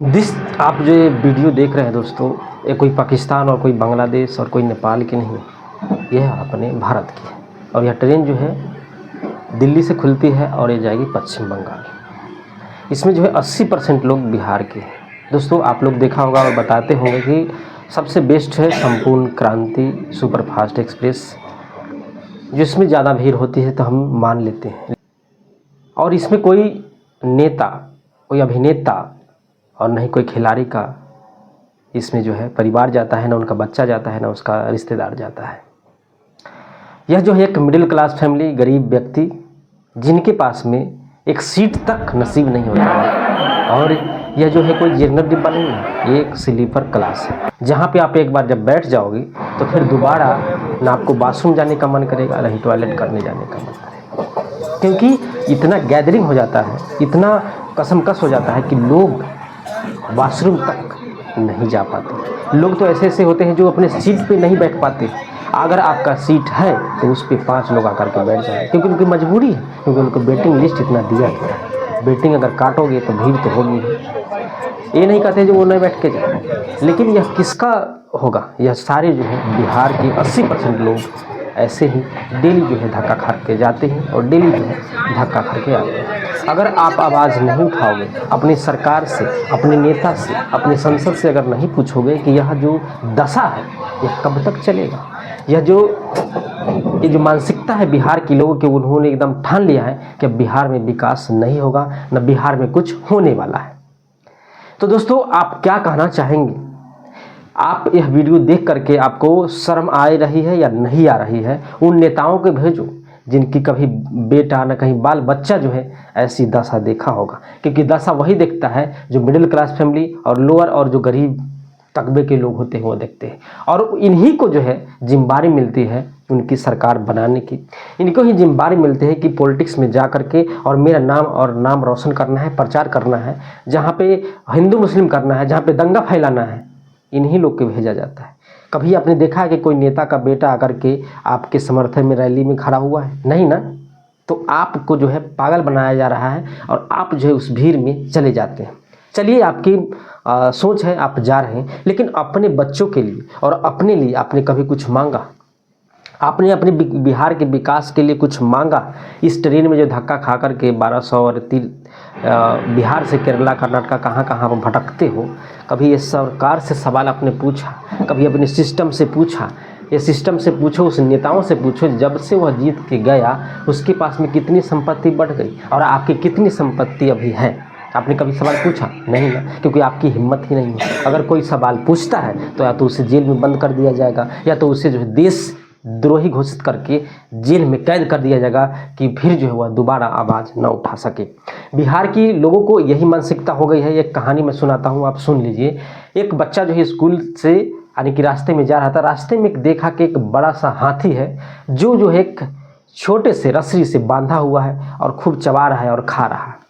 This आप जो ये वीडियो देख रहे हैं दोस्तों, ये कोई पाकिस्तान और कोई बांग्लादेश और कोई नेपाल की नहीं, ये है अपने भारत की। और यह ट्रेन जो है दिल्ली से खुलती है और ये जाएगी पश्चिम बंगाल। इसमें जो है 80% लोग बिहार के हैं। दोस्तों आप लोग देखा होगा और बताते होंगे कि सबसे बेस्ट है संपूर्ण क्रांति सुपरफास्ट एक्सप्रेस, जिसमें ज़्यादा भीड़ होती है तो हम मान लेते हैं। और इसमें कोई नेता, कोई अभिनेता और नहीं कोई खिलाड़ी का इसमें जो है परिवार जाता है, ना उनका बच्चा जाता है, ना उसका रिश्तेदार जाता है। यह जो है एक मिडिल क्लास फैमिली, गरीब व्यक्ति जिनके पास में एक सीट तक नसीब नहीं होता है। और यह जो है कोई जनरल डिब्बा नहीं है, ये एक स्लीपर क्लास है, जहाँ पे आप एक बार जब बैठ जाओगे तो फिर दोबारा ना आपको बाथरूम जाने का मन करेगा, ना ही टॉयलेट करने जाने का मन करेगा, क्योंकि इतना गैदरिंग हो जाता है, इतना कसमकस हो जाता है कि लोग वॉशरूम तक नहीं जा पाते। लोग तो ऐसे ऐसे होते हैं जो अपने सीट पे नहीं बैठ पाते। अगर आपका सीट है तो उस पे 5 लोग आकर के बैठ जाएंगे, क्योंकि उनकी मजबूरी है, क्योंकि उनको वेटिंग लिस्ट इतना दिया गया है। वेटिंग अगर काटोगे तो भीड़ तो होगी ही। ये नहीं कहते जो वो नहीं बैठ के जाए, लेकिन यह किसका होगा? यह सारे जो है बिहार के 80% लोग ऐसे ही डेली जो है धक्का खा के जाते हैं और डेली जो है धक्का खा के आते हैं। अगर आप आवाज़ नहीं उठाओगे, अपनी सरकार से, अपने नेता से, अपने संसद से अगर नहीं पूछोगे कि यह जो दशा है यह कब तक चलेगा, ये जो मानसिकता है बिहार के लोगों के, उन्होंने एकदम ठान लिया है कि बिहार में विकास नहीं होगा, न बिहार में कुछ होने वाला है। तो दोस्तों आप क्या कहना चाहेंगे? आप यह वीडियो देख करके आपको शर्म आ रही है या नहीं आ रही है? उन नेताओं के भेजो जिनकी कभी बेटा न कहीं बाल बच्चा जो है ऐसी दशा देखा होगा, क्योंकि दशा वही देखता है जो मिडिल क्लास फैमिली और लोअर और जो गरीब तकबे के लोग होते हैं वो देखते हैं। और इन्हीं को जो है जिम्मेदारी मिलती है उनकी सरकार बनाने की। इनको ही जिम्मेदारी मिलती है कि पॉलिटिक्स में जा करके और मेरा नाम और नाम रोशन करना है, प्रचार करना है, जहाँ पे हिंदू मुस्लिम करना है, जहाँ पे दंगा फैलाना है, इन्हीं लोग को भेजा जाता है। कभी आपने देखा है कि कोई नेता का बेटा आकर के आपके समर्थन में रैली में खड़ा हुआ है? नहीं ना। तो आपको जो है पागल बनाया जा रहा है और आप जो है उस भीड़ में चले जाते हैं। चलिए, आपकी सोच है, आप जा रहे हैं, लेकिन अपने बच्चों के लिए और अपने लिए आपने कभी कुछ मांगा? आपने अपने बिहार के विकास के लिए कुछ मांगा? इस ट्रेन में जो धक्का खा कर के 1200 और बिहार से केरला कर्नाटका कहाँ कहाँ पर भटकते हो, कभी ये सरकार से सवाल आपने पूछा? कभी अपने सिस्टम से पूछा? ये सिस्टम से पूछो, उस नेताओं से पूछो, जब से वह जीत के गया उसके पास में कितनी संपत्ति बढ़ गई और आपकी कितनी संपत्ति अभी है? आपने कभी सवाल पूछा? नहीं ना, क्योंकि आपकी हिम्मत ही नहीं है। अगर कोई सवाल पूछता है तो या तो उसे जेल में बंद कर दिया जाएगा, या तो उसे जो है देश द्रोही घोषित करके जेल में कैद कर दिया जाएगा कि फिर जो है वह दोबारा आवाज़ न उठा सके। बिहार की लोगों को यही मानसिकता हो गई है। एक कहानी मैं सुनाता हूँ, आप सुन लीजिए। एक बच्चा जो है स्कूल से यानी कि रास्ते में जा रहा था, रास्ते में देखा कि एक बड़ा सा हाथी है जो है एक छोटे से रस्सी से बांधा हुआ है और खूब चबा रहा है और खा रहा है।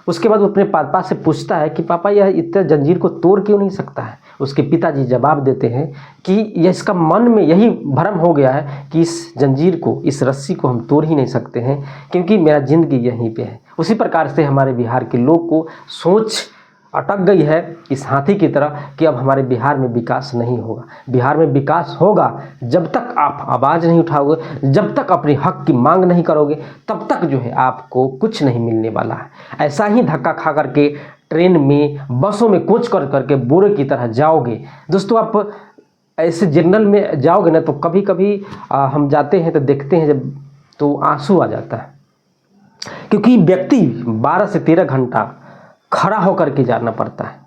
उसके बाद वो अपने पापा से पूछता है कि पापा यह इतना जंजीर को तोड़ क्यों नहीं सकता है? उसके पिताजी जवाब देते हैं कि यह इसका मन में यही भ्रम हो गया है कि इस जंजीर को, इस रस्सी को हम तोड़ ही नहीं सकते हैं, क्योंकि मेरा ज़िंदगी यहीं पे है। उसी प्रकार से हमारे बिहार के लोग को सोच अटक गई है इस हाथी की तरह कि अब हमारे बिहार में विकास नहीं होगा। बिहार में विकास होगा जब तक आप आवाज़ नहीं उठाओगे, जब तक अपने हक की मांग नहीं करोगे, तब तक जो है आपको कुछ नहीं मिलने वाला है। ऐसा ही धक्का खा करके ट्रेन में, बसों में कोच कर करके बोरे की तरह जाओगे। दोस्तों आप ऐसे जनरल में जाओगे ना तो कभी कभी हम जाते हैं तो देखते हैं जब तो आंसू आ जाता है, क्योंकि व्यक्ति 12 से 13 घंटा खड़ा होकर के जाना पड़ता है।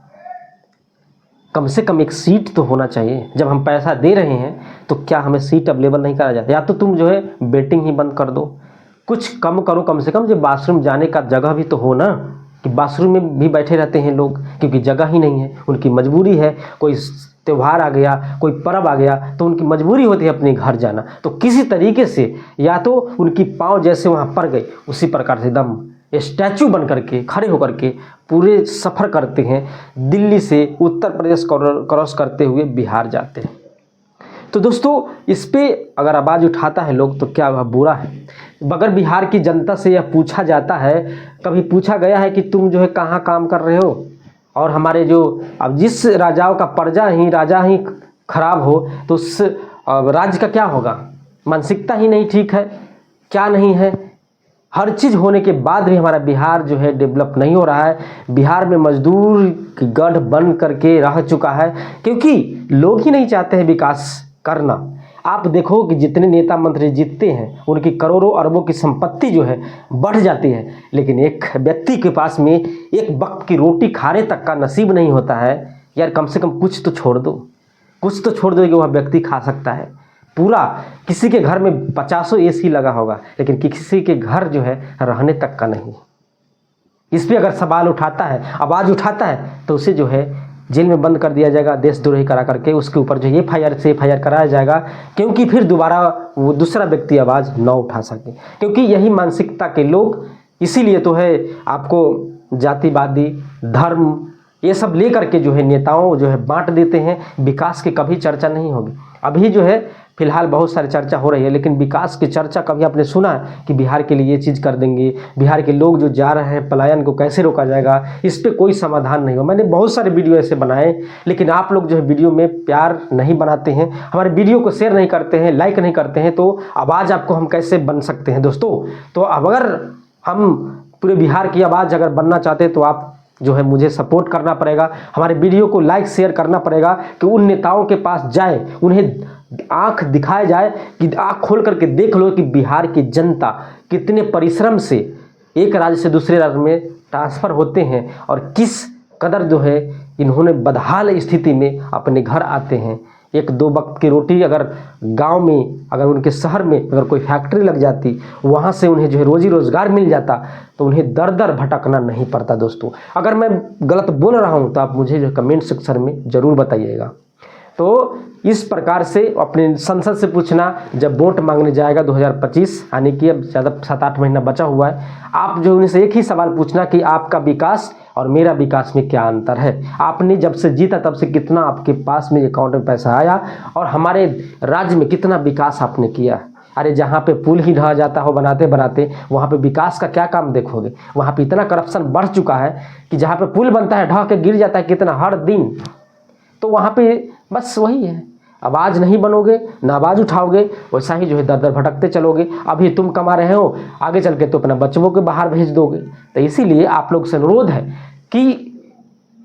कम से कम एक सीट तो होना चाहिए। जब हम पैसा दे रहे हैं तो क्या हमें सीट अवेलेबल नहीं करा जाता? या तो तुम जो है वेटिंग ही बंद कर दो, कुछ कम करो। कम से कम जो बाथरूम जाने का जगह भी तो हो ना, कि बाथरूम में भी बैठे रहते हैं लोग क्योंकि जगह ही नहीं है, उनकी मजबूरी है। कोई त्यौहार आ गया, कोई पर्व आ गया तो उनकी मजबूरी होती है अपने घर जाना। तो किसी तरीके से या तो उनकी पाँव जैसे वहाँ पड़ गई, उसी प्रकार से एकदम स्टैचू बन करके खड़े होकर के पूरे सफ़र करते हैं। दिल्ली से उत्तर प्रदेश क्रॉस करते हुए बिहार जाते हैं। तो दोस्तों इस पे अगर आवाज़ उठाता है लोग तो क्या वह बुरा है? अगर बिहार की जनता से यह पूछा जाता है, कभी पूछा गया है कि तुम जो है कहाँ काम कर रहे हो? और हमारे जो अब जिस राजाओं का प्रजा ही राजा ही खराब हो तो उस राज्य का क्या होगा। मानसिकता ही नहीं ठीक है, क्या नहीं है। हर चीज़ होने के बाद भी हमारा बिहार जो है डेवलप नहीं हो रहा है। बिहार में मजदूर की गढ़ बन करके रह चुका है, क्योंकि लोग ही नहीं चाहते हैं विकास करना। आप देखो कि जितने नेता मंत्री जीतते हैं उनकी करोड़ों अरबों की संपत्ति जो है बढ़ जाती है, लेकिन एक व्यक्ति के पास में एक वक्त की रोटी खाने तक का नसीब नहीं होता है। यार कम से कम कुछ तो छोड़ दो, कुछ तो छोड़ दो कि वह व्यक्ति खा सकता है। पूरा किसी के घर में 50 AC लगा होगा, लेकिन किसी के घर जो है रहने तक का नहीं। इस पर अगर सवाल उठाता है, आवाज़ उठाता है, तो उसे जो है जेल में बंद कर दिया जाएगा, देशद्रोही करा करके उसके ऊपर जो FIR कराया जाएगा, क्योंकि फिर दोबारा वो दूसरा व्यक्ति आवाज़ न उठा सके। क्योंकि यही मानसिकता के लोग, इसीलिए तो है आपको जातिवादी धर्म ये सब लेकर के जो है नेताओं जो है बांट देते हैं। विकास की कभी चर्चा नहीं होगी। अभी जो है फिलहाल बहुत सारी चर्चा हो रही है, लेकिन विकास की चर्चा कभी आपने सुना है कि बिहार के लिए ये चीज़ कर देंगे, बिहार के लोग जो जा रहे हैं पलायन को कैसे रोका जाएगा, इस पर कोई समाधान नहीं हो। मैंने बहुत सारे वीडियो ऐसे बनाए, लेकिन आप लोग जो है वीडियो में प्यार नहीं बनाते हैं, हमारे वीडियो को शेयर नहीं करते हैं, लाइक नहीं करते हैं, तो आवाज़ आपको हम कैसे बन सकते हैं दोस्तों। तो अगर हम पूरे बिहार की आवाज़ अगर बनना चाहते हैं तो आप जो है मुझे सपोर्ट करना पड़ेगा, हमारे वीडियो को लाइक शेयर करना पड़ेगा कि उन नेताओं के पास जाए, उन्हें आंख दिखाया जाए कि आंख खोल करके देख लो कि बिहार की जनता कितने परिश्रम से एक राज्य से दूसरे राज्य में ट्रांसफ़र होते हैं और किस कदर जो है इन्होंने बदहाल स्थिति में अपने घर आते हैं। एक दो वक्त की रोटी अगर गांव में, अगर उनके शहर में अगर कोई फैक्ट्री लग जाती, वहाँ से उन्हें जो है रोजी रोज़गार मिल जाता, तो उन्हें दर दर भटकना नहीं पड़ता। दोस्तों अगर मैं गलत बोल रहा हूँ तो आप मुझे जो कमेंट सेक्शन में ज़रूर बताइएगा। तो इस प्रकार से अपने संसद से पूछना, जब वोट मांगने जाएगा 2025, यानी कि अब ज़्यादा 7-8 महीना बचा हुआ है, आप जो उनसे एक ही सवाल पूछना कि आपका विकास और मेरा विकास में क्या अंतर है। आपने जब से जीता तब से कितना आपके पास में अकाउंट में पैसा आया और हमारे राज्य में कितना विकास आपने किया। अरे जहाँ पे पुल ही ढह जाता हो बनाते बनाते, वहाँ पे विकास का क्या काम देखोगे। वहाँ पे इतना करप्शन बढ़ चुका है कि जहाँ पे पुल बनता है ढह के गिर जाता है कितना हर दिन। तो वहाँ पे बस वही है, आवाज़ नहीं बनोगे, ना आवाज़ उठाओगे, वैसा ही जो है दर दर भटकते चलोगे। अभी तुम कमा रहे हो, आगे चल के तो अपना बच्चों को बाहर भेज दोगे। तो इसीलिए आप लोग से अनुरोध है कि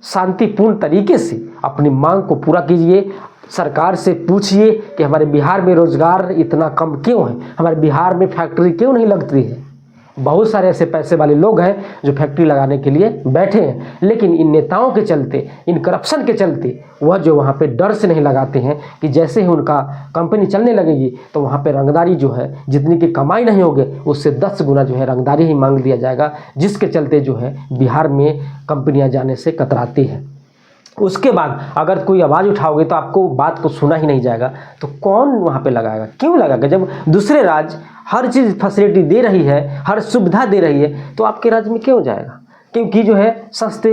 शांतिपूर्ण तरीके से अपनी मांग को पूरा कीजिए। सरकार से पूछिए कि हमारे बिहार में रोज़गार इतना कम क्यों है, हमारे बिहार में फैक्ट्री क्यों नहीं लगती है। बहुत सारे ऐसे पैसे वाले लोग हैं जो फैक्ट्री लगाने के लिए बैठे हैं, लेकिन इन नेताओं के चलते, इन करप्शन के चलते वह जो वहाँ पे डर से नहीं लगाते हैं कि जैसे ही उनका कंपनी चलने लगेगी तो वहाँ पे रंगदारी जो है जितनी की कमाई नहीं होगी उससे 10 गुना जो है रंगदारी ही मांग लिया जाएगा, जिसके चलते जो है बिहार में कंपनियाँ जाने से कतराती हैं। उसके बाद अगर कोई आवाज़ उठाओगे तो आपको बात को सुना ही नहीं जाएगा, तो कौन वहाँ पे लगाएगा, क्यों लगाएगा। जब दूसरे राज्य हर चीज़ फैसिलिटी दे रही है, हर सुविधा दे रही है, तो आपके राज्य में क्यों जाएगा। क्योंकि जो है सस्ते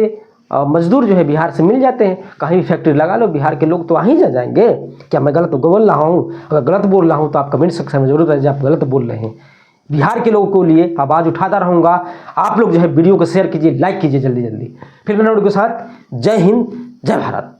मजदूर जो है बिहार से मिल जाते हैं, कहीं भी फैक्ट्री लगा लो, बिहार के लोग तो वहीं जा जाएंगे। क्या मैं गलत बोल रहा हूँ? अगर गलत बोल रहा हूँ तो आप कमेंट सेक्शन में जरूर बताइए आप गलत बोल रहे हैं। बिहार के लोगों को लिए आवाज़ उठाता रहूँगा। आप लोग जो है वीडियो को शेयर कीजिए, लाइक कीजिए जल्दी जल्दी। फिर मैं वीडियो के साथ जय हिंद, जय भारत।